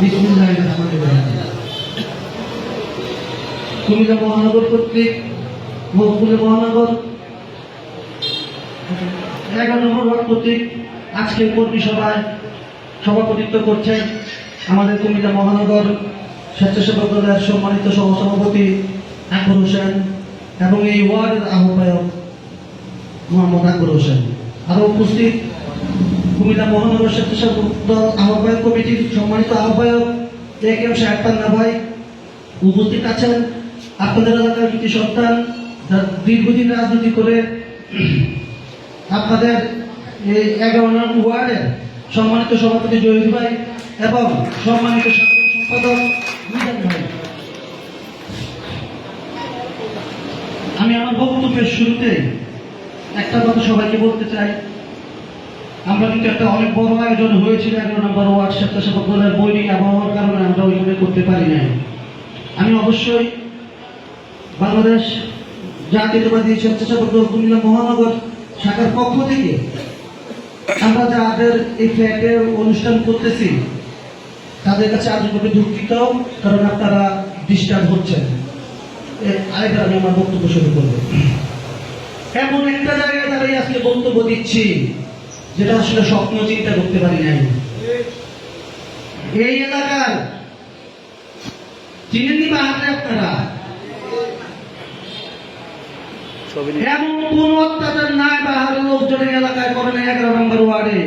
বিসমিল্লাহির রহমানির রহিম। কুমিল্লা মহানগর কর্তৃক মহকুমা মহানগর 11 নম্বর ওয়ার্ড কর্তৃক আজকের কর্মী সভায় সভাপতিত্ব করছেন আমাদের কুমিল্লা মহানগর স্বেচ্ছাসেবক দলের সম্মানিত সহসভাপতি আকবর হোসেন এবং এই ওয়ার্ডের আহ্বায়ক মোহাম্মদ আকবর হোসেন। আরও উপস্থিত কুমিল্লা মহানগর স্বেচ্ছাসেবক দল আহ্বায়ক কমিটির সম্মানিত আহ্বায়ক একেএম সাহেব পান্না ভাই উপস্থিত আছেন। আপনাদের এলাকার কৃতি সন্তান দীর্ঘদিন রাজনীতি করে আপনাদের এই 11 নম্বর ওয়ার্ডের সম্মানিত সভাপতি জহির ভাই এবং সম্মানিত সাধারণ সম্পাদক মিজান ভাই। আমি আমার বক্তব্যের শুরুতে একটা কথা সবাইকে বলতে চাই, আমরা কিন্তু একটা অনেক বড় আয়োজন হয়েছিল 11 নম্বর ওয়ার্ড স্বেচ্ছাসেবক দলের বৈরী আবহাওয়ার কারণে আমরা ওইভাবে করতে পারি নাই। আমি অবশ্যই বাংলাদেশ জাতীয়তাবাদী স্বেচ্ছাসেবক দল কুমিল্লা মহানগর শাখার পক্ষ থেকে আমরা যাদের এই ফ্ল্যাটে অনুষ্ঠান করতেছি তাদের কাছে আজকে দুঃখিত, কারণ আপনারা ডিস্টার্ব হচ্ছেন। আরেকবার আমি আমার বক্তব্য শুরু করব। এমন একটা জায়গায় দাঁড়িয়ে আজকে বক্তব্য দিচ্ছি যেটা আসলে স্বপ্ন চিন্তা করতে পারি নাই। এই এলাকার চিনেননি বাহারে আপনারা, এমন কোন অত্যাচার নাই বাহারের লোকজনের এলাকায় করেন 11 নম্বর ওয়ার্ডে।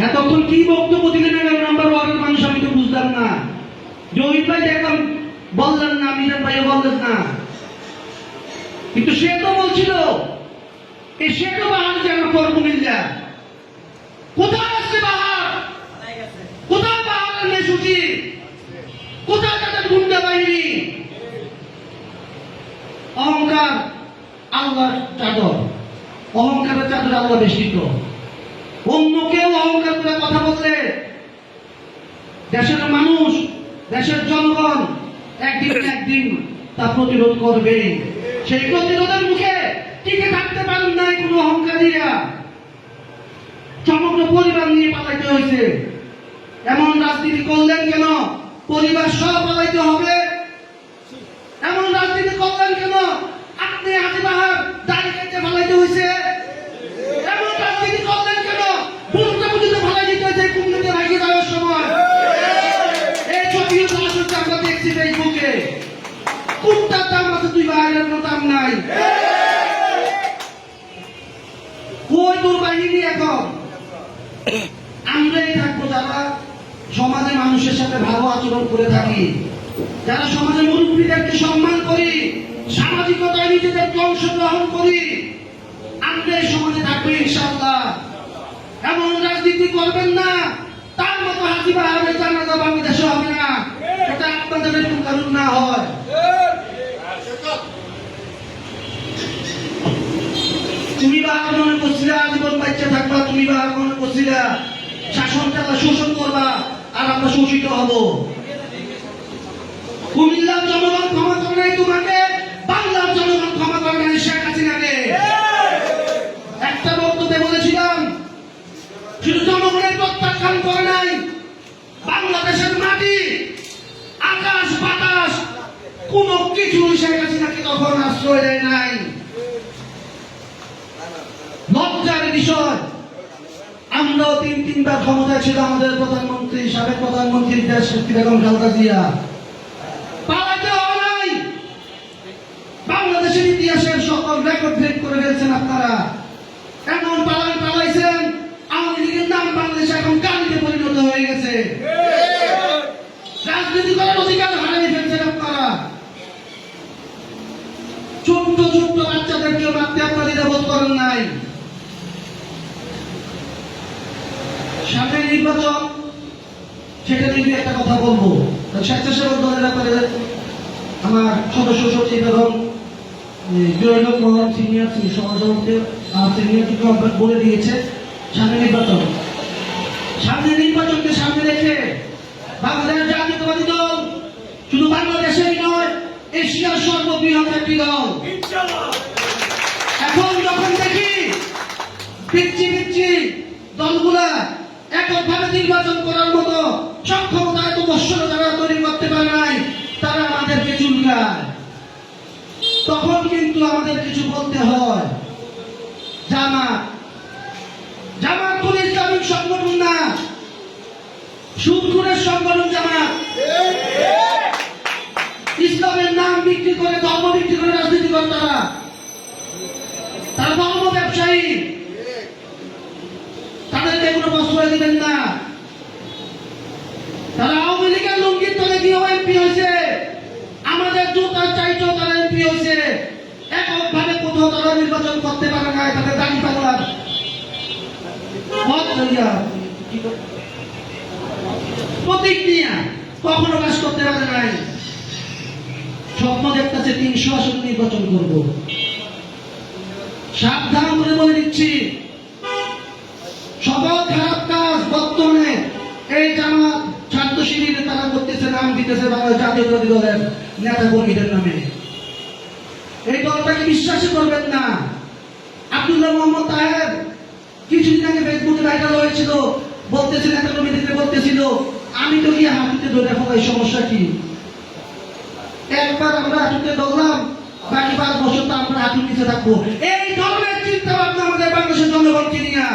এতক্ষণ কি বক্তব্য দিলেন 11 নম্বর ওয়ার্ডের মানুষ আমি তো বুঝলাম না। জহির ভাই দেখলাম বললেন না, মিজান ভাইও বললেন না, কিন্তু সে তো বলছিল সে তো বাহার যেন করবো মিল্লা। কোথায় আসছে বাহার? কোথায় বাহারের নেশুচি? কোথায় তাদের গুন্ডা বাহিনী? অহংকার আল্লাহর চাদর, অহংকারের চাদর আল্লাহ বেষ্টিত। অন্য কেউ অহংকার করে কথা বললে দেশের মানুষ, দেশের জনগণ একদিন তা প্রতিরোধ করবে। সেই প্রতিরোধের মুখে টিকে থাকতে পারেন নাই কোন অহংকারীরা, সমগ্র পরিবার নিয়ে পালাইতে হয়েছে। এমন রাজনীতি করলেন কেন? পরিবার সহ পালাইতে হবে? এমন রাজনীতি করলেন কেন? আপনি হাজিবাহার দাঁড়িয়ে কেটে পালাইতে হয়েছে? এমন রাজনীতি করলেন কেন? বুঝতে বুঝতে পালাই দিতে হয়েছে কুমিল্লাতে ভাইকে যাওয়ার সময়। এই ছবিও আসলে আমরা দেখছি ফেসবুকে। কোনটার দাম আছে তুই বাইরের কোনো দাম নাই। ওই দুর্বাহিনী এখন আমরাই থাকবো যারা সমাজে মানুষের সাথে ভালো আচরণ করে থাকি, যারা সমাজের মুরব্বীদেরকে সম্মান করি, সামাজিকতায় নিজেদেরকে অংশগ্রহণ করি, আমরাই সমাজে থাকবো ইনশাআল্লাহ। এমন রাজনীতি করবেন না তার মতো হাজিবা হবে জানাজা বাংলাদেশে হবে না। এটা আপনাদের একটু কারণ না হয়। তুমি বাহার মনে করছিলা আজীবন বাচ্চা থাকবা, তুমি বাহার মনে করছিলা শাসন চালা শোষণ করবা আর আমরা শোষিত হব। কুমিল্লার জনগণ ক্ষমা করে নাই তোমাকে, বাংলার জনগণ ক্ষমা করে নাই শেখ হাসিনাকে। একটা বক্তব্যে বলেছিলাম শুধু জনগণের প্রত্যাখ্যান করে নাই, বাংলাদেশের মাটি, আকাশ বাতাস কোন কিছু শেখ হাসিনাকে তখন আশ্রয় দেয় নাই। লজ্জার বিষয়, আমরাও তিনবার ক্ষমতায় ছিল আমাদের প্রধানমন্ত্রী, সাবেক প্রধানমন্ত্রী দেশ বেগম খালেদা জিয়া। পালাতে হয় নাই। বাংলাদেশের ইতিহাসের সকল রেকর্ড ব্রেক করে ফেলছেন আপনারা। এমন পালাইছেন, আওয়ামী লীগের নাম বাংলাদেশে এখন গালিতে পরিণত হয়ে গেছে। রাজনীতি করার অধিকার হারিয়ে ফেলছেন আপনারা। ছোট্ট ছোট্ট বাচ্চাদেরকেও রাখতে আপনারা নিরাপদ করেন নাই। সামনে নির্বাচন, সেটা নিয়ে একটা কথা বলবো। স্বেচ্ছাসেবক দলের ব্যাপারে আমার সদস্য সচিব এবং জয়নক মহল সিনিয়র সহসভাপতি সিনিয়র বলে দিয়েছে সামনে নির্বাচনকে সামনে রেখে বাংলাদেশ জাতীয়তাবাদী দল শুধু বাংলাদেশেই নয়, এশিয়ার সর্ববৃহৎ একটি দল। এখন যখন দেখি পিচ্ছি দলগুলা এককভাবে নির্বাচন করার মতো সক্ষমতা এত বৎসর যারা তৈরি করতে পারে নাই, তারা আমাদেরকে চুলকায়। তখন কিন্তু আমাদের কিছু বলতে হয়। জামাত কোন ইসলামিক সংগঠন না, সুদখোরের সংগঠন জামাত। ইসলামের নাম বিক্রি করে, ধর্ম বিক্রি করে রাজনীতি করে তারা ধর্ম ব্যবসায়ী। তাদেরকে কোনো প্রশ্রয় দিবেন না। তারা আওয়ামী লীগের লুঙ্গির তলে গিয়েও এমপি হয়েছে, আমাদের জুতার চাইতেও তারা এমপি হয়েছে। এককভাবে কোথাও তারা নির্বাচন করতে পারে না। তাদের দাড়ি পাগলার প্রতীক নিয়ে কখনো কাজ করতে পারে নাই। স্বপ্ন দেখতেছে 300 আসন নির্বাচন করব। সাবধান করে বলে দিচ্ছি, সকল খারাপ কাজ বর্তমানে এই জামাত ছাত্র শিবিরে তারা করতেছে, নাম দিতেছে বাংলাদেশ জাতীয়তাবাদী দলের নেতা কর্মীদের নামে। এই দলটাকে বিশ্বাসই করবেন না। আব্দুল্লাহ মোহাম্মদ তাহের কিছুদিন আগে ফেসবুকে ভাইরাল হয়েছিল, বলতেছিল নেতা কর্মীদেরকে বলতেছিল, আমি তো গিয়ে হাঁটুতে ধরে ফেলাই, সমস্যা কি? একবার আমরা হাঁটুতে ধরলাম, বাকি 5 বছর তো আমরা হাঁটুর নিচে থাকবো। এই ধরনের চিন্তা ভাবনা আমাদের বাংলাদেশের জনগণকে নিয়ে।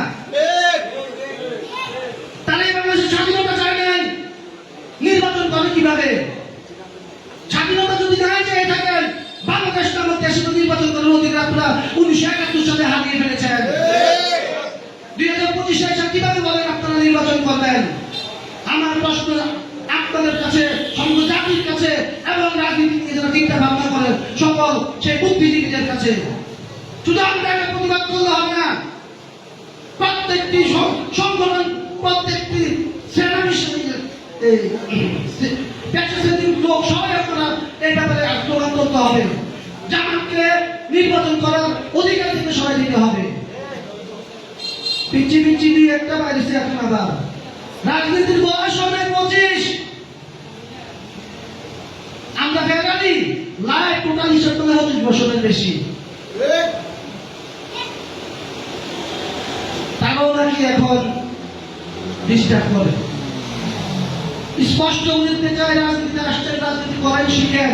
তারা এই বাংলাদেশের স্বাধীনতা চায় নাই, নির্বাচন করে কিভাবে? স্বাধীনতা যদি না চেয়ে থাকেন, বাংলাদেশ নামক দেশে তো নির্বাচন করার অধিকার আপনারা 1971 সালে হারিয়ে ফেলেছেন। 2025 সালে কিভাবে বলেন আপনারা নির্বাচন করবেন? আমার প্রশ্ন আপনাদের কাছে, সমগ্র জাতির কাছে এবং রাজনীতি নিয়ে যারা চিন্তা ভাবনা করেন সকল সেই বুদ্ধিজীবীদের কাছে। শুধু আমরা একটা প্রতিবাদ করলে হবে না। প্রত্যেকটি সংগঠন, প্রত্যেকটি লোক সবাই আপনারা এই ব্যাপারে আন্দোলন করতে হবে। জামাতকে নির্বাচন করার অধিকার থেকে সবাই দিতে হবে। পিচ্ছি পিচ্ছি দুই একটা বাইরেছে এখন আবার রাজনীতির বয়স হবে 25। আমরা ফেরালি লাইফ টোটাল হিসাব করলে 25 বছরের বেশি। তারাও নাকি এখন ডিস্টার্ব করে। স্পষ্ট বলতে চাই, রাজনীতি রাষ্ট্রের রাজনীতি করেন শিখেন,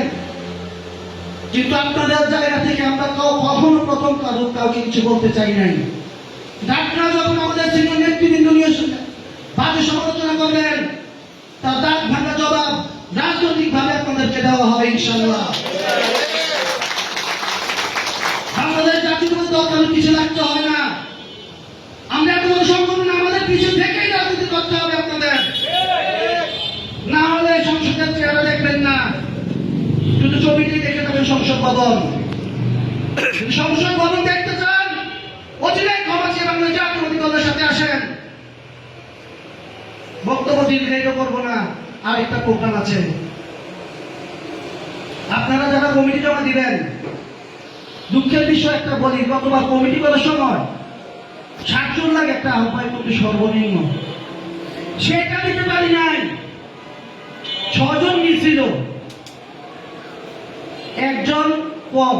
কিন্তু আপনাদের জায়গা থেকে আমরা কখনো প্রথম কাউকে কিছু বলতে চাই নাই। ডাক্তার যখন আমাদের সিনিয়র নেতৃবৃন্দ নিয়ে বাজে সমালোচনা করবেন, তার দাঁত ভাঙা জবাব রাজনৈতিক ভাবে আপনাদেরকে দেওয়া হবে ইনশাআল্লাহ। বাংলাদেশ জাতীয়তাবাদী দল কারোর পিছনে লাগতে হবে না। আমরা এত বড় সংগঠন, আমাদের পিছনে থেকেই রাজনীতি করতে হবে আপনাদের। না হলে সংসদের চেহারা দেখবেন না, শুধু ছবিটি দেখে যাবেন সংসদ ভবন। সংসদ ভবন দেখতে চান, অচিরে ক্ষমা চেয়ে বাংলাদেশ জাতীয়তাবাদী দলের সাথে আসেন। বক্তব্য দীর্ঘায়িত করবো না, আরেকটা প্রোগ্রাম আছে। আপনারা যারা কমিটি জমা দিবেন, দুঃখের বিষয় একটা বলি, গতবার কমিটি করার সময় 60 জন লাগে একটা আহ্বায়ক কমিটি সর্বনিম্ন, সেটা দিতে পারি নাই। 6 জন নিয়েছিল, একজন কম।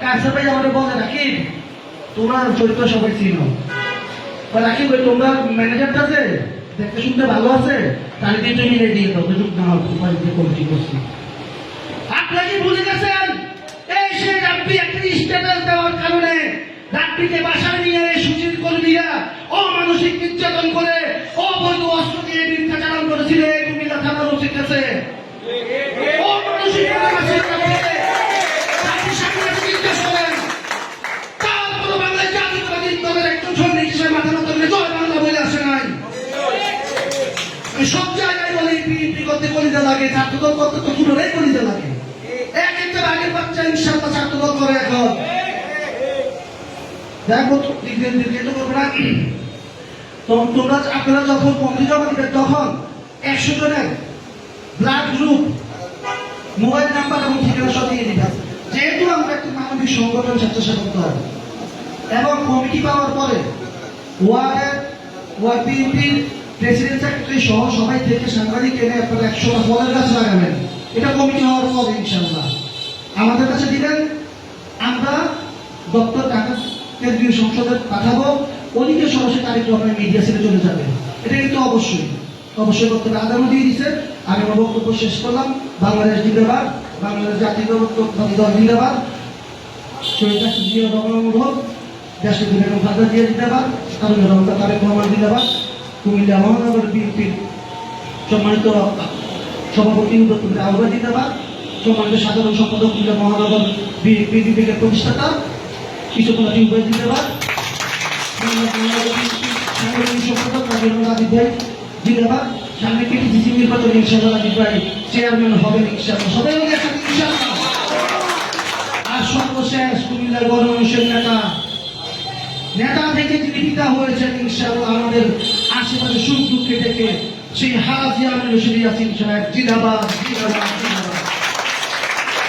কাছের ভাই আমাদের বলে, রাখি তোমরা চরিত্র সবাই চিনো, রাখি ভাই তোমরা ম্যানেজারটা আছে দেখতে শুনতে ভালো আছে, তাহলে দুটো মিলে দিয়ে দাও, দুটো কমিটি করছি। আপনারা কি ভুলে গেছেন? এই সে রাব্বি একটা স্ট্যাটাস দেওয়ার কারণে রাত্রিকে বাসায় নিয়ে সুচির কর্মীরা অমানসিক নির্যাতন করে অবৈধ অস্ত্র দিয়ে মিথ্যা চালান করেছিল কুমিল্লা থানার ওসির কাছে। অমানসিক জিজ্ঞেস করেন, তারপর বাংলাদেশ জাতীয়তাবাদী দলের একজন সৈনিক হিসেবে মাথা নত করে জয় বাংলা বলে আসে নাই। সব জায়গায় বলে বিএনপি করতে কলিজা লাগে, ছাত্রদল করতে তো পুনরাই কলিজা লাগে। এক একটা আগের বাচ্চা ইনশাআল্লাহ ছাত্রদল করে এখন। দেখো তোমরা আপনারা যখন কমিটি জমা দিবেন, তখন 100 জনের ব্লাড গ্রুপ, মোবাইল নাম্বার এবং ঠিকানা সব দিয়ে দিবেন। যেহেতু আমরা একটা মানবিক সংগঠন স্বেচ্ছাসেবক দল, এবং কমিটি পাওয়ার পরে ওয়ার্ড বিএনপির প্রেসিডেন্ট সেক্রেটারি সহ সবাই থেকে সাংবাদিক এনে আপনারা 100টা ফলের গাছ লাগাবেন। এটা কমিটি হওয়ার পরে ইনশাআল্লাহ আমাদের কাছে দিবেন, আমরা দপ্তর ঢাকা কেন্দ্রীয় সংসদে পাঠাবো। ওদিকে সরাসরি কার্যক্রমে মিডিয়া সেলে চলে যাবে। এটা কিন্তু অবশ্যই অবশ্যই করতে হবে। আদানও দিয়ে দিচ্ছে। আমি আমার বক্তব্য শেষ করলাম। বাংলাদেশ জিন্দাবাদ, বাংলাদেশ জাতীয়তাবাদী দল জিন্দাবাদ, শহীদ রাষ্ট্রপতি জিয়া রহমান হোক, রাষ্ট্রপতি বেগম খালেদা জিয়া জিন্দাবাদ, তারেক রহমান জিন্দাবাদ, কুমিল্লা মহানগর বিএনপির সম্মানিত সভাপতি ডক্টর আহ্বাদ জিন্দাবাদ, সম্মানিত সাধারণ সম্পাদক কুমিল্লা মহানগর বিএনপি বিভাগের প্রতিষ্ঠাতা কৃষকলা টিউবাই জিন্দাবাদ, সম্পাদক রাজীব ভাই জিন্দাবাদ, সামনে কেটিসিসি নির্বাচন ইনশাআল্লাহ রাজীব ভাই চেয়ারম্যান হবেন ইনশাআল্লাহ, সবাই মিলে একসাথে ইনশাআল্লাহ। আর সর্বশেষ কুমিল্লার গণমানুষের নেতা থেকে যিনি পিতা হয়েছেন ইনশাআল্লাহ, আমাদের আশেপাশে সুখ দুঃখে থেকে সেই হাজি আমির রশিদ ইয়াসিন সাহেব জিন্দাবাদ জিন্দাবাদ।